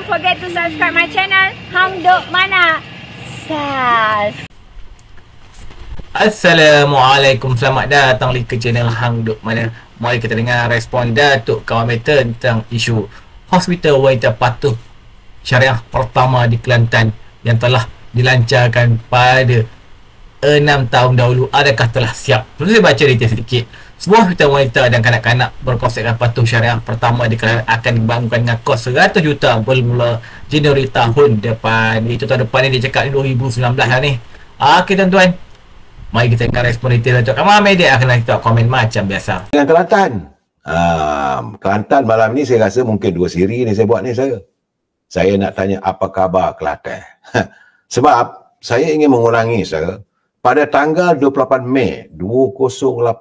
don't forget to subscribe my channel Hang Duk Mana. Sas. Assalamualaikum, selamat datang ke channel Hang Duk Mana. Mari kita dengar respon Datuk Kawan Meta tentang isu Hospital Wanita Patuh Syariah pertama di Kelantan yang telah dilancarkan pada 6 tahun dahulu. Adakah telah siap? Perlu saya baca detail sedikit. Sebuah hospital wanita dan kanak-kanak berkonsepkan patuh syariah pertama di Kelantan akan dibangunkan dengan kos 100 juta bermula Januari tahun depan. Itu tahun depan ni, dia cakap 2019 lah ni. Okey tuan-tuan, mari kita dengar respon detail Datuk Kamal Media. Akan kita komen macam biasa. Dengan Kelantan. Kelantan malam ni saya rasa mungkin 2 siri ni saya buat ni saya. Saya nak tanya apa khabar Kelantan. Sebab saya ingin mengulangi saya. Pada tanggal 28 Mei 2018,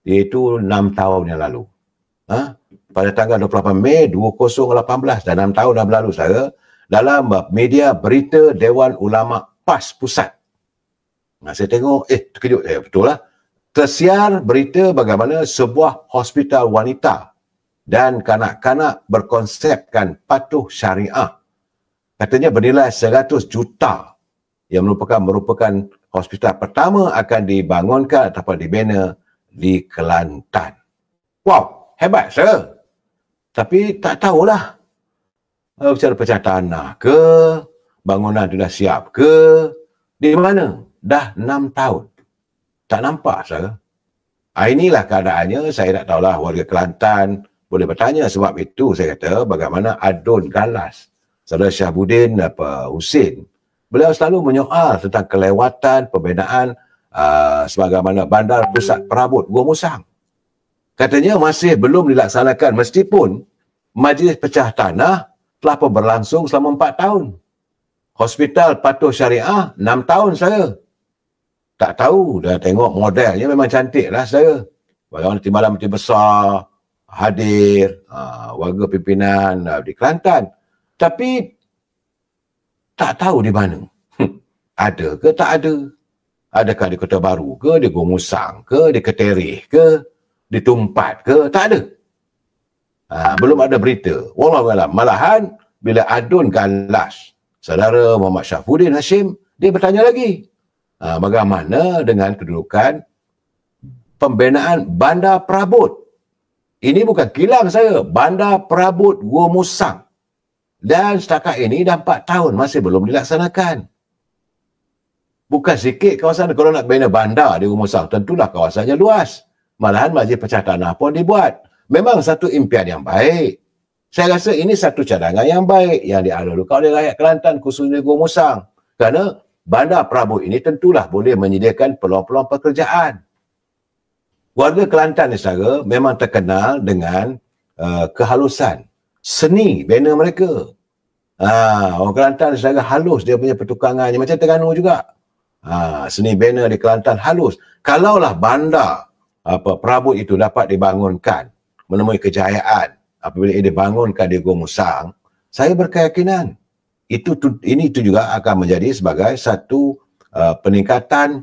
iaitu 6 tahun yang lalu. Pada tanggal 28 Mei 2018, dan 6 tahun dah berlalu saya, dalam media berita Dewan Ulama PAS Pusat. Saya tengok, terkejut saya, betul lah. Tersiar berita bagaimana sebuah hospital wanita dan kanak-kanak berkonsepkan patuh syariah. Katanya bernilai 100 juta yang merupakan hospital pertama akan dibangunkan ataupun dibina di Kelantan. Wow, hebat sir. Tapi tak tahulah secara pecah tanah ke, bangunan sudah siap ke, di mana? Dah 6 tahun. Tak nampak sir. Inilah keadaannya. Saya tak tahulah warga Kelantan boleh bertanya. Sebab itu saya kata bagaimana Adun Galas, Saudara Syahbudin Husin, beliau selalu menyoal tentang kelewatan pembinaan sebagaimana Bandar Pusat Perabot Gua Musang. Katanya masih belum dilaksanakan meskipun majlis pecah tanah telah pun berlangsung selama 4 tahun. Hospital Patuh Syariah 6 tahun saya. Tak tahu, dah tengok modelnya memang cantik lah saya. Bagaimana timbalan menteri besar hadir, warga pimpinan di Kelantan. Tapi tak tahu di mana. Ada ke tak ada? Adakah di Kota Baru ke, di Gua Musang ke, di Keterih ke, di Tumpat ke? Tak ada. Belum ada berita. Wallahualam. Malahan bila Adun Galas, saudara Muhammad Syafuddin Hashim, dia bertanya lagi. Bagaimana dengan kedudukan pembinaan Bandar Perabot? Ini bukan kilang saya. Bandar Perabot Gua Musang. Dan setakat ini dah 4 tahun masih belum dilaksanakan. Bukan sikit kawasan. Kalau nak bina bandar di Gua Musang, tentulah kawasannya luas. Malahan majlis pecah tanah pun dibuat. Memang satu impian yang baik. Saya rasa ini satu cadangan yang baik yang dialurkan oleh rakyat Kelantan, khususnya Gua Musang. Kerana Bandar Perabot ini tentulah boleh menyediakan peluang-peluang pekerjaan. Warga Kelantan ni saudara memang terkenal dengan kehalusan seni bina mereka. Orang Kelantan secara halus dia punya pertukangannya, macam Terengganu juga. Seni bina di Kelantan halus. Kalaulah bandar Perabot itu dapat dibangunkan, menemui kejayaan apabila ia dibangunkan di Gua Musang, saya berkeyakinan ini juga akan menjadi sebagai satu peningkatan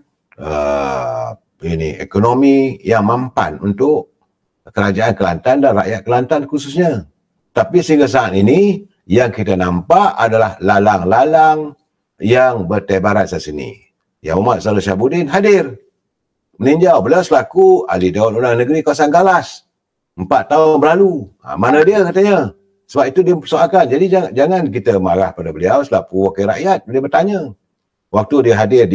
ekonomi yang mampan untuk kerajaan Kelantan dan rakyat Kelantan khususnya. Tapi sehingga saat ini, yang kita nampak adalah lalang-lalang yang bertebaran di sini. Yang Muhammad Saudara Syahbudin hadir. Meninjau. Beliau selaku ahli Dewan Undangan Negeri Kawasan Galas. 4 tahun berlalu. Mana dia katanya? Sebab itu dia persoalkan. Jadi jangan kita marah pada beliau selaku wakil rakyat. Dia bertanya. Waktu dia hadir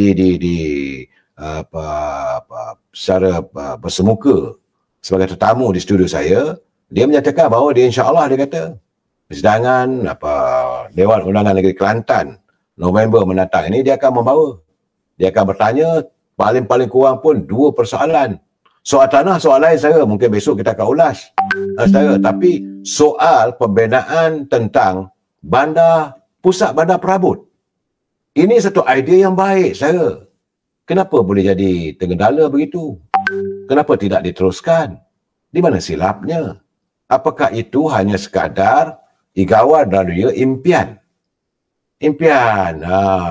secara bersemuka sebagai tetamu di studio saya, dia menyatakan bahawa dia insya-Allah, dia kata persidangan Dewan Undangan Negeri Kelantan November mendatang ini dia akan membawa. Dia akan bertanya paling kurang pun 2 persoalan. Soal tanah, soal lain saya mungkin besok kita akan ulas. Tapi soal pembinaan tentang pusat bandar perabot. Ini satu idea yang baik saya. Kenapa boleh jadi tergendala begitu? Kenapa tidak diteruskan? Di mana silapnya? Apakah itu hanya sekadar igawan dan juga impian? Impian,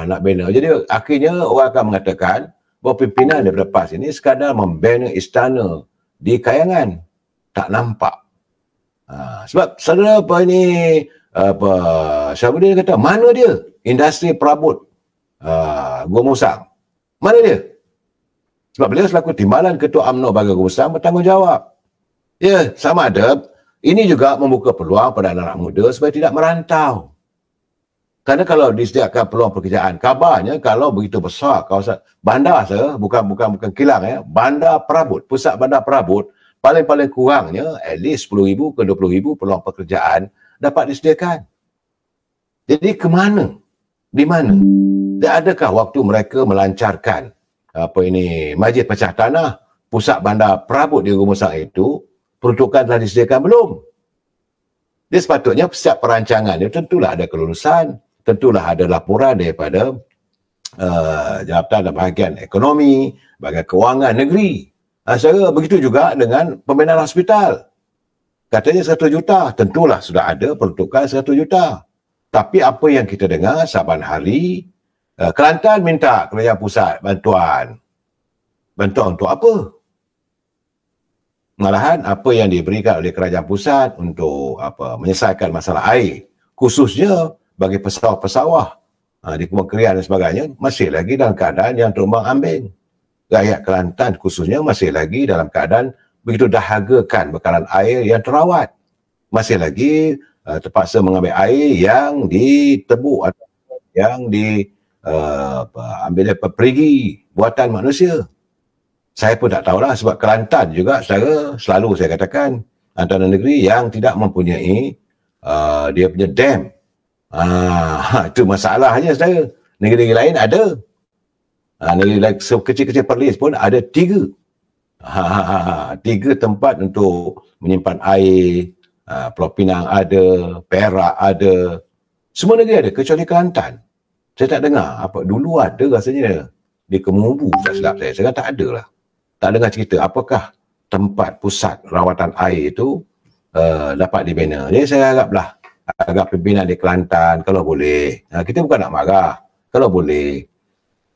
nak bina. Jadi akhirnya orang akan mengatakan bahawa pimpinan daripada PAS ini sekadar membina istana di Kayangan. Tak nampak. Sebab saudara siapa dia kata, mana dia industri perabot Gua Musang? Mana dia? Sebab beliau selaku timbalan Ketua UMNO bagi Gua Musang bertanggungjawab. Ya, sama ada ini juga membuka peluang pada anak-anak muda supaya tidak merantau. Karena kalau disediakan peluang pekerjaan, kabarnya kalau begitu besar kawasan bandar saya, bukan kilang ya, bandar perabot, pusat bandar perabot, paling kurangnya at least 10,000 ke 20,000 peluang pekerjaan dapat disediakan. Jadi ke mana? Di mana? Dan adakah waktu mereka melancarkan majlis pecah tanah pusat bandar perabot di Gua Musang itu, peruntukan telah disediakan belum? Dia sepatutnya setiap perancangan itu tentulah ada kelulusan, tentulah ada laporan daripada Jabatan dan Bahagian Ekonomi, Bahagian Kewangan Negeri. Saya begitu juga dengan pembinaan hospital. Katanya 100 juta, tentulah sudah ada peruntukan 100 juta. Tapi apa yang kita dengar saban hari, Kelantan minta kerajaan pusat bantuan. Bantuan untuk apa? Malahan apa yang diberikan oleh kerajaan pusat untuk menyelesaikan masalah air, khususnya bagi pesawah-pesawah di Kementerian dan sebagainya, masih lagi dalam keadaan yang terumbang ambing. Rakyat Kelantan khususnya masih lagi dalam keadaan begitu dahagakan bekalan air yang terawat. Masih lagi terpaksa mengambil air yang ditebuk atau yang ambil dari perigi buatan manusia. Saya pun tak tahulah sebab Kelantan juga selalu saya katakan antara negeri yang tidak mempunyai dia punya dam. Itu masalahnya saudara. Negeri-negeri lain ada. Negeri lain kecil-kecil Perlis pun ada 3. 3 tempat untuk menyimpan air. Pulau Pinang ada, Perak ada. Semua negeri ada kecuali Kelantan. Saya tak dengar. Dulu ada rasanya di Kemubu, tak silap saya. Sekarang tak ada lah. Tak dengar cerita apakah tempat pusat rawatan air itu dapat dibina. Jadi saya agak pimpinan di Kelantan kalau boleh. Kita bukan nak marah. Kalau boleh,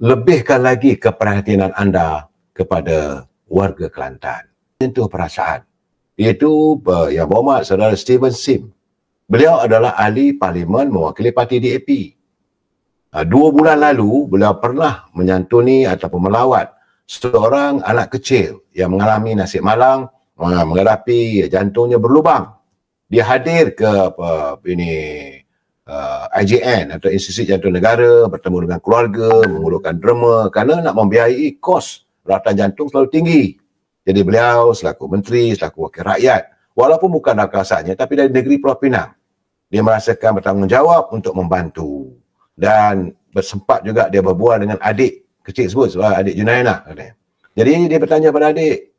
lebihkan lagi keperhatianan anda kepada warga Kelantan. Itu perasaan. Iaitu Yang Berhormat Saudara Steven Sim. Beliau adalah ahli parlimen mewakili parti DAP. 2 bulan lalu, beliau pernah menyantuni ataupun melawat seorang anak kecil yang mengalami nasib malang, menghadapi jantungnya berlubang. Dia hadir ke IJN atau Institut Jantung Negara, bertemu dengan keluarga, mengulurkan derma kerana nak membiayai kos rawatan jantung selalu tinggi. Jadi beliau selaku menteri, selaku wakil rakyat, walaupun bukan dalam kuasanya tapi dari negeri Pulau Pinang, dia merasakan bertanggungjawab untuk membantu. Dan bersempat juga dia berbual dengan adik kecil sebut, adik Junaina. Jadi dia bertanya pada adik,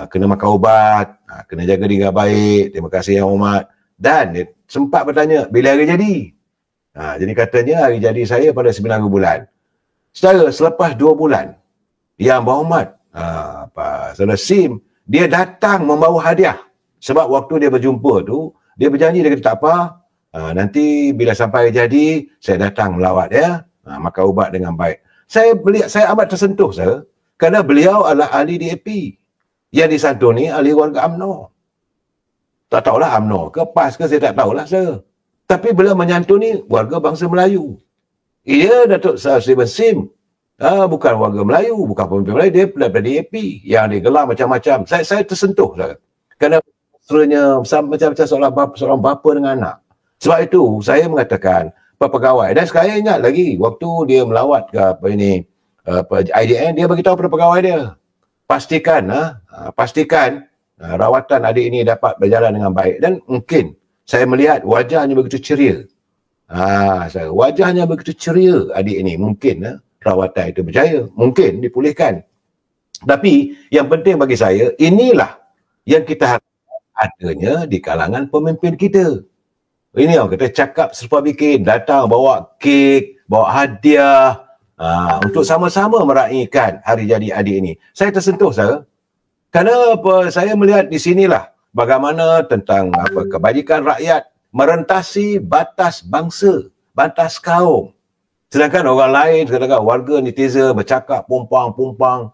kena makan ubat, kena jaga diri baik, terima kasih Yang Hormat. Dan dia sempat bertanya, bila hari jadi? Jadi katanya hari jadi saya pada 9 bulan. Selepas 2 bulan, Yang Berhormat Saudara Sim, dia datang membawa hadiah. Sebab waktu dia berjumpa tu, dia berjanji, dia kata tak apa, nanti bila sampai hari jadi, saya datang melawat ya, makan ubat dengan baik. Saya amat tersentuh kerana beliau adalah ahli DAP yang disantuni ahli warga UMNO. Tak tahulah UMNO ke PAS ke, saya tak tahulah tapi beliau menyantuni warga bangsa Melayu. Ia Datuk Steven Sim bukan warga Melayu, bukan pemimpin Melayu, dia daripada DAP yang digelar macam-macam. Saya tersentuh kerana macam-macam seorang bapa dengan anak. Sebab itu saya mengatakan pegawai, dan saya ingat lagi waktu dia melawat ke IDN, dia beritahu pada pegawai dia, pastikan rawatan adik ini dapat berjalan dengan baik. Dan mungkin saya melihat wajahnya begitu ceria. Wajahnya begitu ceria adik ini. Mungkin rawatan itu berjaya, mungkin dipulihkan. Tapi yang penting bagi saya, inilah yang kita harapkan adanya di kalangan pemimpin kita. Ini orang kata cakap serupa bikin, datang bawa kek, bawa hadiah untuk sama-sama meraihkan hari jadi adik ini. Saya tersentuh kerana saya melihat di sinilah bagaimana tentang kebajikan rakyat merentasi batas bangsa, batas kaum. Sedangkan orang lain, kadang-kadang warga netizen bercakap pumpang-pumpang,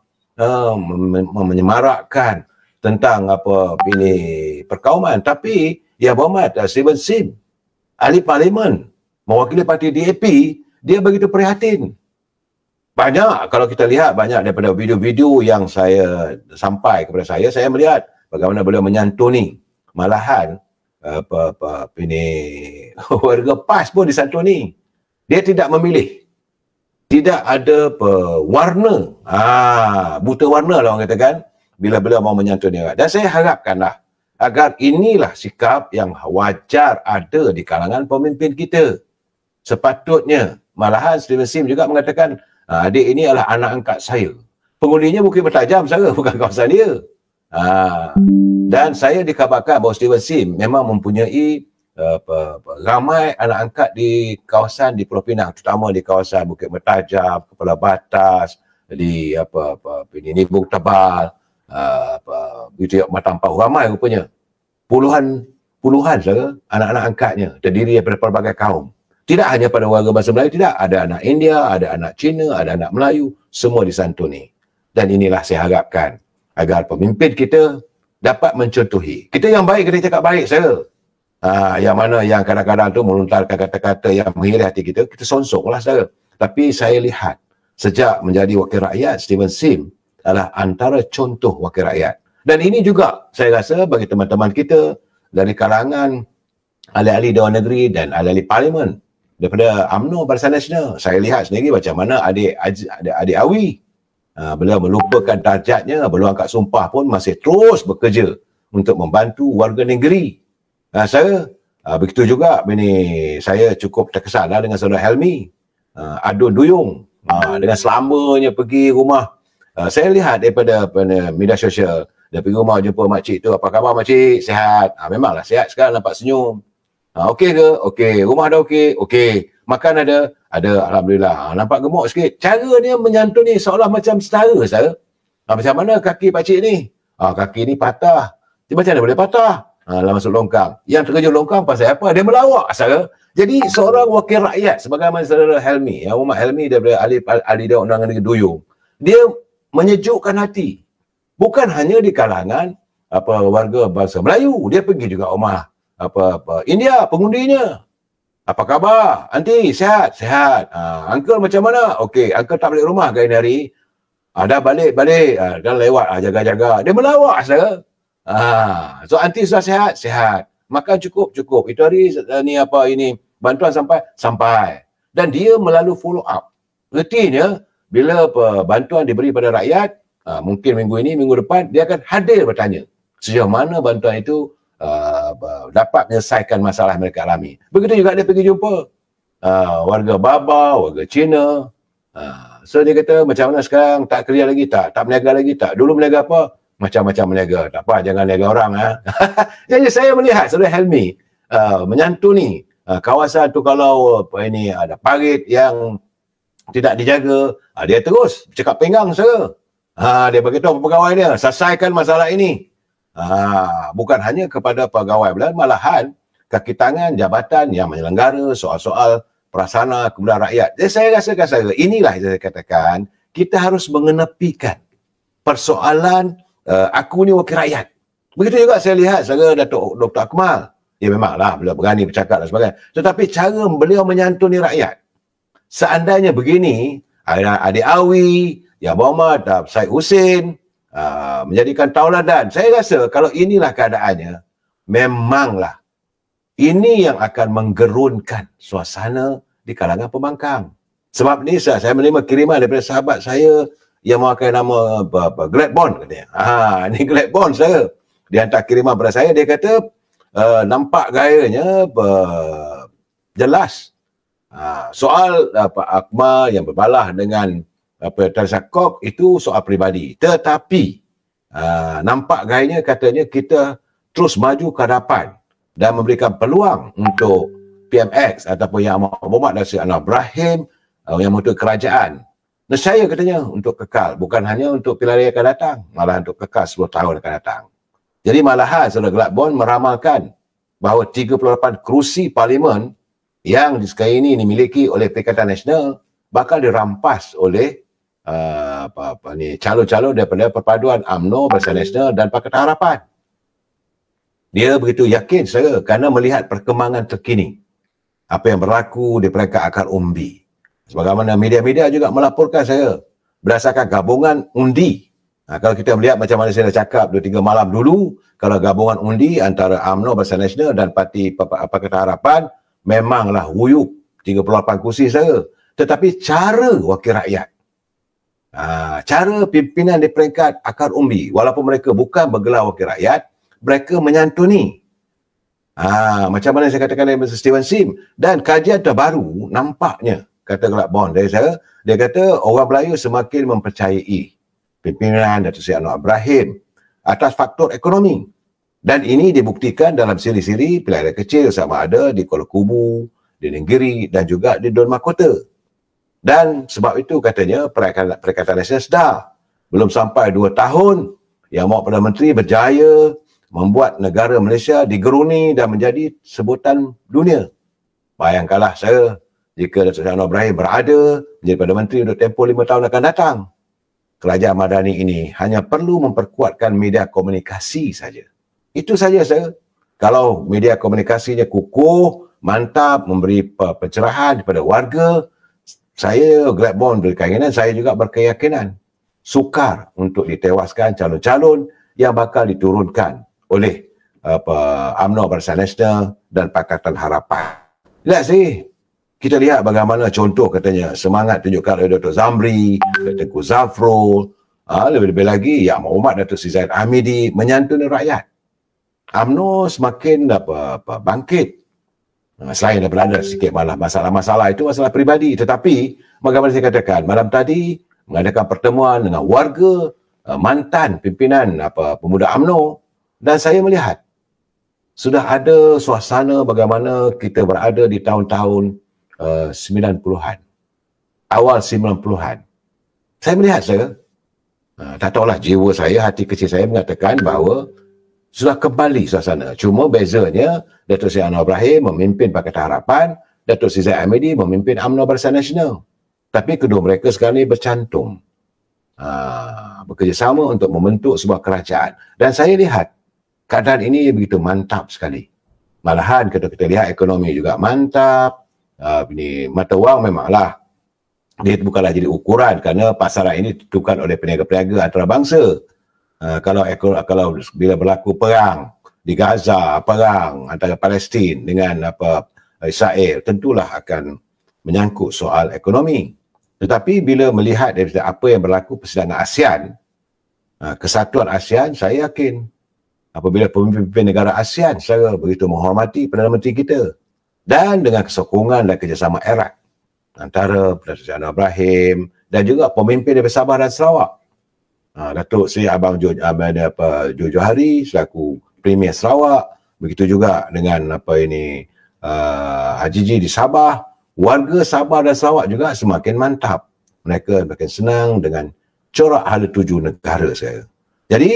menyemarakkan tentang perkauman. Tapi Yang Berhormat Steven Sim, ahli parlimen mewakili parti DAP, dia begitu prihatin. Banyak, kalau kita lihat banyak daripada video-video yang saya sampai kepada saya melihat bagaimana beliau menyantuni. Malahan ini warga PAS pun disantuni. Dia tidak memilih. Tidak ada warna. Buta warna lah orang katakan bila beliau mau menyantuni. Dan saya harapkanlah agar inilah sikap yang wajar ada di kalangan pemimpin kita. Sepatutnya, malahan Steven Sim juga mengatakan, adik ini adalah anak angkat saya. Pengundinya mungkin bertajam saya, bukan kawasan dia. Dan saya dikabarkan bahawa Steven Sim memang mempunyai ramai anak angkat di kawasan di Pulau Pinang, terutama di kawasan Bukit Mertajam, Kepala Batas, di Nibung Tebal, Matampau, ramai rupanya. Puluhan saja anak-anak angkatnya, terdiri daripada pelbagai kaum. Tidak hanya pada warga bahasa Melayu, tidak. Ada anak India, ada anak Cina, ada anak Melayu, semua disantuni. Dan inilah saya harapkan agar pemimpin kita dapat mencontohi. Kita yang baik, kita cakap baik saya. Yang mana yang kadang-kadang tu melontarkan kata-kata yang menghiri hati kita, kita sonsonglah saya. Tapi saya lihat, sejak menjadi wakil rakyat, Steven Sim adalah antara contoh wakil rakyat. Dan ini juga saya rasa bagi teman-teman kita dari kalangan ahli-ahli Dewan Negeri dan ahli-ahli Parlimen daripada UMNO Barisan Nasional. Saya lihat sendiri macam mana adik Awi, beliau melupakan darjatnya, beliau angkat sumpah pun masih terus bekerja untuk membantu warga negeri. Saya begitu juga ini saya cukup terkesan dengan saudara Helmi, adu duyung dengan selamanya pergi rumah. Saya lihat daripada media sosial, dia pergi rumah jumpa makcik tu, apa khabar makcik, sihat? Memanglah sihat sekarang, nampak senyum. Okey ke? Okey. Rumah dah okey? Okey. Makan ada? Ada, alhamdulillah. Nampak gemuk sikit. Cara dia menyantuni seolah macam setara saya. Macam mana kaki pakcik ni? Kaki ni patah. Dia macam mana boleh patah? Lah masuk longkang. Yang terkejut longkang pasal apa? Dia melawak saya. Jadi seorang wakil rakyat sebagaimana saudara Helmi, yang Muhammad Helmi daripada ahli Dewan Negeri Duyung, dia menyejukkan hati. Bukan hanya di kalangan warga bangsa Melayu, dia pergi juga rumah India, pengundinya. Apa khabar? Aunty, sihat? Sihat. Uncle macam mana? Okey, uncle tak balik rumah ke hari? Dah balik. Dah lewat jaga-jaga. Dia melawak saya. So aunty sudah sihat? Sihat. Makan cukup? Itu hari ini bantuan sampai. Dan dia melalui follow up. Artinya bila bantuan diberi pada rakyat, mungkin minggu ini, minggu depan, dia akan hadir bertanya sejauh mana bantuan itu dapat menyelesaikan masalah mereka alami. Begitu juga dia pergi jumpa warga Baba, warga Cina. So dia kata macam mana sekarang, tak kerja lagi tak berniaga lagi tak? Dulu berniaga apa? Macam-macam berniaga. Tak apa, jangan niaga orang. Jadi saya melihat saudara Helmi menyantuni kawasan tu. Kalau ada parit yang tidak dijaga, dia terus cakap pinggang saya. Dia beritahu pegawai dia, selesaikan masalah ini. Bukan hanya kepada pegawai, malahan kaki tangan jabatan yang menyelenggara soal-soal prasarana kemudahan rakyat. Jadi saya rasakan inilah yang saya katakan, kita harus mengenepikan persoalan aku ni wakil rakyat. Begitu juga saya lihat Datuk Dr. Akmal. Ya memanglah beliau berani bercakap dan sebagainya. Tetapi cara beliau menyantuni rakyat. Seandainya begini, adik Awi, Yang Muhammad, Syed Hussein, menjadikan tauladan. Saya rasa kalau inilah keadaannya, memanglah ini yang akan menggerunkan suasana di kalangan pembangkang. Sebab ni saya menerima kiriman daripada sahabat saya yang memakai nama Glad Bond katanya. Ni Glad Bond saya. Dia hantar kiriman pada saya, dia kata nampak gayanya jelas. Soal Akmal yang berbalah dengan Teresa Kok itu soal peribadi. Tetapi nampak gayanya katanya kita terus maju ke hadapan dan memberikan peluang untuk PMX ataupun Yang Amat Berhormat Datuk Anwar Ibrahim yang membentuk kerajaan. Nescaya katanya untuk kekal, bukan hanya untuk pilihan raya akan datang, malah untuk kekal 10 tahun akan datang. Jadi malahan saudara Glad Bond meramalkan bahawa 38 kerusi parlimen yang sekarang ini dimiliki oleh Perikatan Nasional bakal dirampas oleh calon-calon daripada perpaduan UMNO, Barisan Nasional dan Pakatan Harapan. Dia begitu yakin saya kerana melihat perkembangan terkini. apa yang berlaku di peringkat akar umbi. Sebagaimana media-media juga melaporkan saya berdasarkan gabungan undi. Kalau kita melihat macam mana saya dah cakap 2-3 malam dulu, kalau gabungan undi antara UMNO Barisan Nasional dan Parti Pakatan Harapan memanglah wuyuk 38 kursi saya. Tetapi cara wakil rakyat, cara pimpinan di peringkat akar umbi, walaupun mereka bukan bergelar wakil rakyat, mereka menyantuni. Macam mana saya katakan dari Mr. Steven Sim. Dan kajian terbaru nampaknya, kata Glackborn dari saya, dia kata orang Melayu semakin mempercayai pimpinan Datuk Seri Anwar Ibrahim atas faktor ekonomi. Dan ini dibuktikan dalam siri-siri pilihan kecil sama ada di Kuala Kubu, di Nenggiri dan juga di Don Mahkota. Dan sebab itu katanya Perikatan Nasional sedar belum sampai 2 tahun yang Mohd Perdana Menteri berjaya membuat negara Malaysia digeruni dan menjadi sebutan dunia. Bayangkanlah saya jika Datuk Seri Anwar Ibrahim berada menjadi Perdana Menteri untuk tempoh 5 tahun akan datang. Kerajaan Madani ini hanya perlu memperkuatkan media komunikasi saja. Itu saja saya. Kalau media komunikasinya kukuh, mantap, memberi pencerahan kepada warga, saya Glackborn berkeyakinan, saya juga berkeyakinan sukar untuk ditewaskan calon-calon yang bakal diturunkan oleh UMNO Barisan Nasional dan Pakatan Harapan. Lihat sih, kita lihat bagaimana contoh katanya semangat tunjukkan oleh Dr. Zamri, Tengku Zafrul, lebih-lebih lagi Yang Mohd Datuk Seri Zahid Hamidi menyantuni rakyat. UMNO semakin bangkit. Selain daripada ada sikit malah masalah-masalah itu masalah peribadi, tetapi bagaimana saya katakan malam tadi mengadakan pertemuan dengan warga mantan pimpinan pemuda UMNO, dan saya melihat sudah ada suasana bagaimana kita berada di tahun-tahun 90-an, awal 90-an. Saya melihat tak tahulah jiwa saya, hati kecil saya mengatakan bahawa sudah kembali suasana. Cuma bezanya Datuk Seri Anwar Ibrahim memimpin Pakatan Harapan, Datuk Seri Zahid Hamidi memimpin UMNO Barisan Nasional. Tapi kedua mereka sekarang ini bercantum, bekerjasama untuk membentuk sebuah kerajaan. Dan saya lihat keadaan ini begitu mantap sekali. Malahan kita lihat ekonomi juga mantap. Ini mata wang memanglah dia bukanlah jadi ukuran kerana pasaran ini ditentukan oleh peniaga-peniaga antarabangsa. Kalau bila berlaku perang di Gaza, perang antara Palestin dengan Israel, tentulah akan menyangkut soal ekonomi. Tetapi bila melihat dari apa yang berlaku persidangan ASEAN, kesatuan ASEAN, saya yakin apabila pemimpin negara ASEAN secara begitu menghormati Perdana Menteri kita, dan dengan kesokongan dan kerjasama erat antara Datuk Seri Anwar Ibrahim dan juga pemimpin dari Sabah dan Sarawak, Datuk Seri Abang Jojo Hari selaku Premier Sarawak, begitu juga dengan Haji Ji di Sabah, warga Sabah dan Sarawak juga semakin mantap. Mereka makin senang dengan corak hala tuju negara saya. Jadi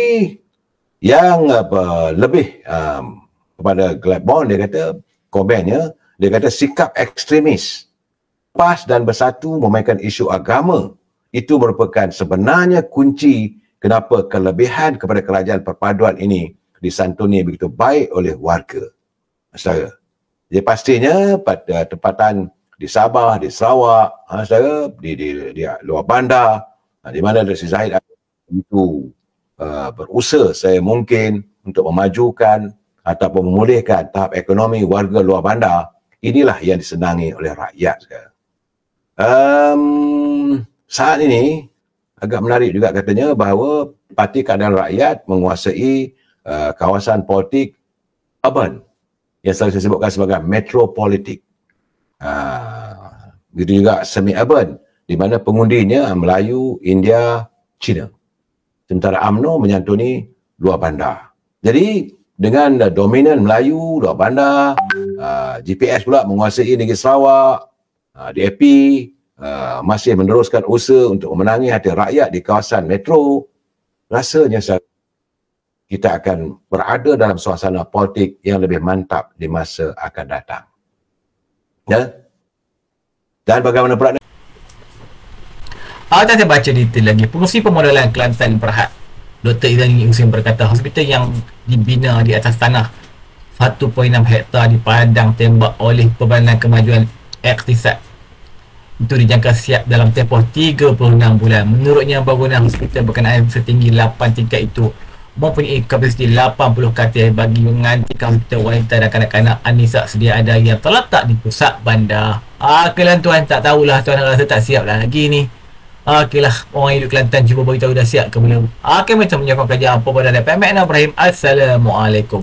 yang lebih kepada Glackborn, dia kata komennya, dia kata sikap ekstremis, PAS dan Bersatu memainkan isu agama. Itu merupakan sebenarnya kunci kenapa kelebihan kepada kerajaan perpaduan ini disantuni begitu baik oleh warga. Saudara. Jadi pastinya pada tempatan di Sabah, di Sarawak, saudara, di luar bandar, di mana Datuk Seri Zahid itu berusaha saya mungkin untuk memajukan ataupun memulihkan tahap ekonomi warga luar bandar. Inilah yang disenangi oleh rakyat sekarang. Saat ini agak menarik juga katanya bahawa Parti Keadilan Rakyat menguasai kawasan politik urban yang selalu saya sebutkan sebagai metropolitik. Begitu juga semi-urban di mana pengundinya Melayu, India, Cina. Sementara UMNO menyantuni luar bandar. Jadi dengan dominan Melayu, luar bandar, GPS pula menguasai negeri Sarawak, DAP masih meneruskan usaha untuk memenangi hati rakyat di kawasan metro, rasanya kita akan berada dalam suasana politik yang lebih mantap di masa akan datang. Ya? Dan bagaimana pula? Saya baca detail lagi. Pengurusi Pemodelan Kelantan Berhad, Dr. Izzaddin Husin berkata, hospital yang dibina di atas tanah 1.6 hektar dipadang tembak oleh Perbanan Kemajuan Iktisad. Itu dijangka siap dalam tempoh 36 bulan. Menurutnya, bangunan hospital berkenaan setinggi 8 tingkat itu mempunyai kapasiti 80 katil bagi mengantikan hospital wanita dan kanak-kanak Anisa sedia ada yang terletak di pusat bandar. Okeylah tuan, tak tahulah tuan rasa tak siap lah lagi ni. Okeylah, orang hidup Kelantan cuba beritahu dah siap ke belum. Okey, macam menyokong kajian apa pada Dapat Mek Ibrahim. Assalamualaikum.